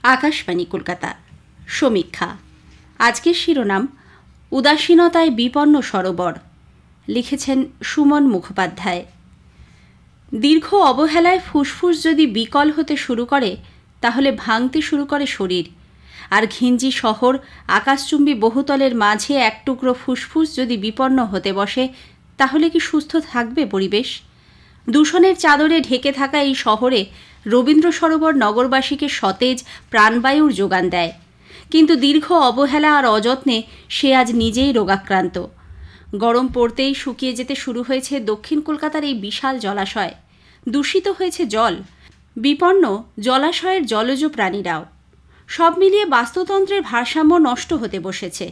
আকাশবাণী কলকাতা সমীক্ষা। আজকের শিরোনাম উদাসীনতায় বিপন্ন সরোবর। লিখেছেন সুমন মুখোপাধ্যায়। দীর্ঘ অবহেলায় ফুসফুস যদি বিকল হতে শুরু করে তাহলে ভাঙতে শুরু করে শরীর। আর ঘিঞ্জি শহর আকাশচুম্বী বহুতলের মাঝে এক টুকরো ফুসফুস যদি বিপন্ন হতে বসে তাহলে কি সুস্থ থাকবে পরিবেশ? দূষণের চাদরে ঢেকে থাকা এই শহরে রবীন্দ্র সরোবর নগরবাসীকে সতেজ প্রাণবায়ুর যোগান দেয়, কিন্তু দীর্ঘ অবহেলা আর অযত্নে সে আজ নিজেই রোগাক্রান্ত। গরম পড়তেই শুকিয়ে যেতে শুরু হয়েছে দক্ষিণ কলকাতার এই বিশাল জলাশয়। দূষিত হয়েছে জল, বিপন্ন জলাশয়ের জলজ প্রাণীরাও। সব মিলিয়ে বাস্তুতন্ত্রের ভারসাম্য নষ্ট হতে বসেছে।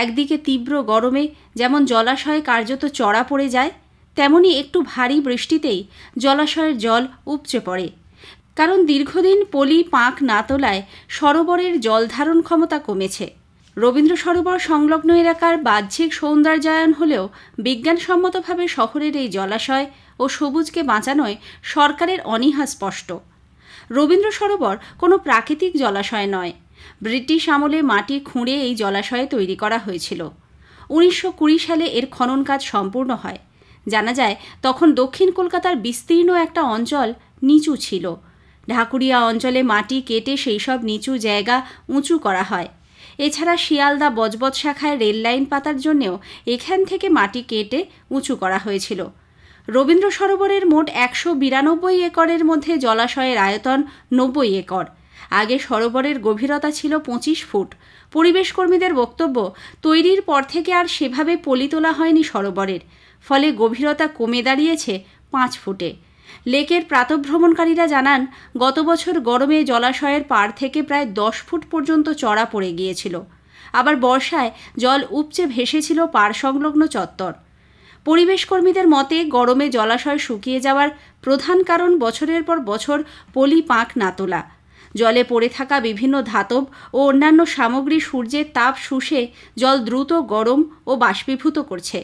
একদিকে তীব্র গরমে যেমন জলাশয়ে কার্যত চড়া পড়ে যায়, তেমনি একটু ভারী বৃষ্টিতেই জলাশয়ের জল উপচে পড়ে। কারণ দীর্ঘদিন পলি পাঁক না তোলায় সরোবরের জল ধারণ ক্ষমতা কমেছে। রবীন্দ্র সরোবর সংলগ্ন এলাকার বাহ্যিক সৌন্দর্যায়ন হলেও বিজ্ঞানসম্মতভাবে শহরের এই জলাশয় ও সবুজকে বাঁচানোয় সরকারের অনীহা স্পষ্ট। রবীন্দ্র সরোবর কোনো প্রাকৃতিক জলাশয় নয়। ব্রিটিশ আমলে মাটি খুঁড়ে এই জলাশয়ে তৈরি করা হয়েছিল। 1920 সালে এর খনন কাজ সম্পূর্ণ হয়। জানা যায় তখন দক্ষিণ কলকাতার বিস্তীর্ণ একটা অঞ্চল নিচু ছিল। ঢাকুরিয়া অঞ্চলে মাটি কেটে সেই সব নিচু জায়গা উঁচু করা হয়। এছাড়া শিয়ালদা বজবজ শাখায় রেল লাইন পাতার জন্যেও এখান থেকে মাটি কেটে উঁচু করা হয়েছিল। রবীন্দ্র সরোবরের মোট 192 একরের মধ্যে জলাশয়ের আয়তন 90 একর। আগে সরোবরের গভীরতা ছিল 25 ফুট। পরিবেশ কর্মীদের বক্তব্য, তৈরির পর থেকে আর সেভাবে পলি তোলা হয়নি সরোবরের, ফলে গভীরতা কমে দাঁড়িয়েছে 5 ফুটে। লেকের প্রাতঃভ্রমণকারীরা জানান, গত বছর গরমে জলাশয়ের পাড় থেকে প্রায় 10 ফুট পর্যন্ত চড়া পড়ে গিয়েছিল। আবার বর্ষায় জল উপচে ভেসেছিল পাড় সংলগ্ন চত্বর। পরিবেশ কর্মীদের মতে গরমে জলাশয় শুকিয়ে যাওয়ার প্রধান কারণ বছরের পর বছর পলি পাঁক না তোলা। জলে পড়ে থাকা বিভিন্ন ধাতব ও অন্যান্য সামগ্রী সূর্যের তাপ শুষে জল দ্রুত গরম ও বাষ্পীভূত করছে।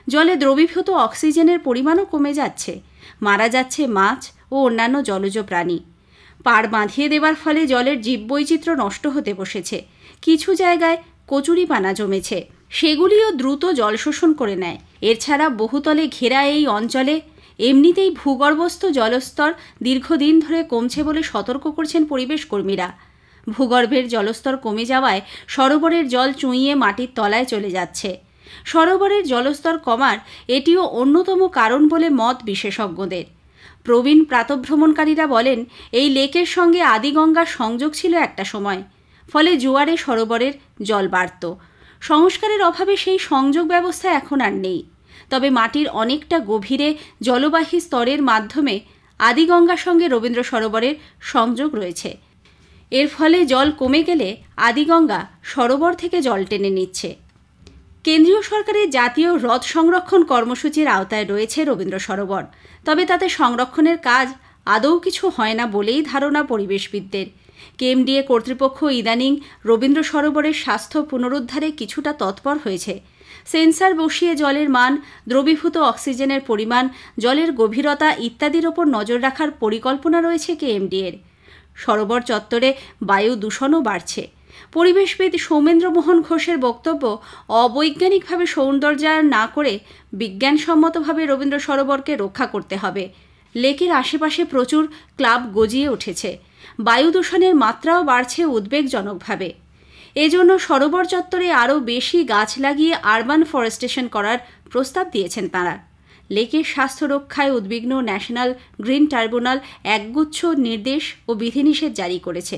জলে দ্রবীভূত অক্সিজেনের পরিমাণও কমে যাচ্ছে। মারা যাচ্ছে মাছ ও অন্যান্য জলজ প্রাণী। পাড় বাঁধিয়ে দেওয়ার ফলে জলের জীববৈচিত্র্য নষ্ট হতে বসেছে। কিছু জায়গায় কচুরিপানা জমেছে, সেগুলিও দ্রুত জল শোষণ করে নেয়। এছাড়া বহুতলে ঘেরা এই অঞ্চলে এমনিতেই ভূগর্ভস্থ জলস্তর দীর্ঘদিন ধরে কমছে বলে সতর্ক করছেন পরিবেশ কর্মীরা। ভূগর্ভের জলস্তর কমে যাওয়ায় সরোবরের জল চুঁইয়ে মাটির তলায় চলে যাচ্ছে। সরোবরের জলস্তর কমার এটিও অন্যতম কারণ বলে মত বিশেষজ্ঞদের। প্রবীণ প্রাতঃভ্রমণকারীরা বলেন, এই লেকের সঙ্গে আদিগঙ্গার সংযোগ ছিল একটা সময়, ফলে জোয়ারে সরোবরের জল বাড়ত। সংস্কারের অভাবে সেই সংযোগ ব্যবস্থা এখন আর নেই। তবে মাটির অনেকটা গভীরে জলবাহী স্তরের মাধ্যমে আদিগঙ্গার সঙ্গে রবীন্দ্র সরোবরের সংযোগ রয়েছে। এর ফলে জল কমে গেলে আদিগঙ্গা সরোবর থেকে জল টেনে নিচ্ছে। কেন্দ্রীয় সরকারের জাতীয় হ্রদ সংরক্ষণ কর্মসূচির আওতায় রয়েছে রবীন্দ্র সরোবর। তবে তাতে সংরক্ষণের কাজ আদৌ কিছু হয় না বলেই ধারণা পরিবেশবিদদের। কেএমডিএ কর্তৃপক্ষ ইদানিং রবীন্দ্র সরোবরের স্বাস্থ্য পুনরুদ্ধারে কিছুটা তৎপর হয়েছে। সেন্সার বসিয়ে জলের মান, দ্রবীভূত অক্সিজেনের পরিমাণ, জলের গভীরতা ইত্যাদির ওপর নজর রাখার পরিকল্পনা রয়েছে কেএমডিএর। সরোবর চত্বরে বায়ু দূষণও বাড়ছে। পরিবেশবিদ সৌমেন্দ্র মোহন ঘোষের বক্তব্য, অবৈজ্ঞানিকভাবে সৌন্দর্যায়ন না করে বিজ্ঞানসম্মতভাবে রবীন্দ্র সরোবরকে রক্ষা করতে হবে। লেকের আশেপাশে প্রচুর ক্লাব গজিয়ে উঠেছে। বায়ু দূষণের মাত্রাও বাড়ছে উদ্বেগজনকভাবে। এজন্য সরোবর চত্বরে আরও বেশি গাছ লাগিয়ে আরবান ফরেস্টেশন করার প্রস্তাব দিয়েছেন তাঁরা। লেকের স্বাস্থ্য রক্ষায় উদ্বিগ্ন ন্যাশনাল গ্রিন ট্রাইব্যুনাল একগুচ্ছ নির্দেশ ও বিধিনিষেধ জারি করেছে।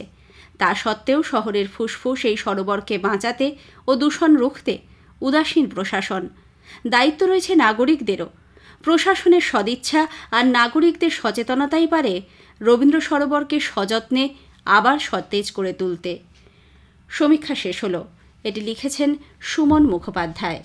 তা সত্ত্বেও শহরের ফুসফুস এই সরোবরকে বাঁচাতে ও দূষণ রুখতে উদাসীন প্রশাসন। দায়িত্ব রয়েছে নাগরিকদেরও। প্রশাসনের সদিচ্ছা আর নাগরিকদের সচেতনতাই পারে রবীন্দ্র সরোবরকে সযত্নে আবার সতেজ করে তুলতে। সমীক্ষা শেষ হলো। এটি লিখেছেন সুমন মুখোপাধ্যায়।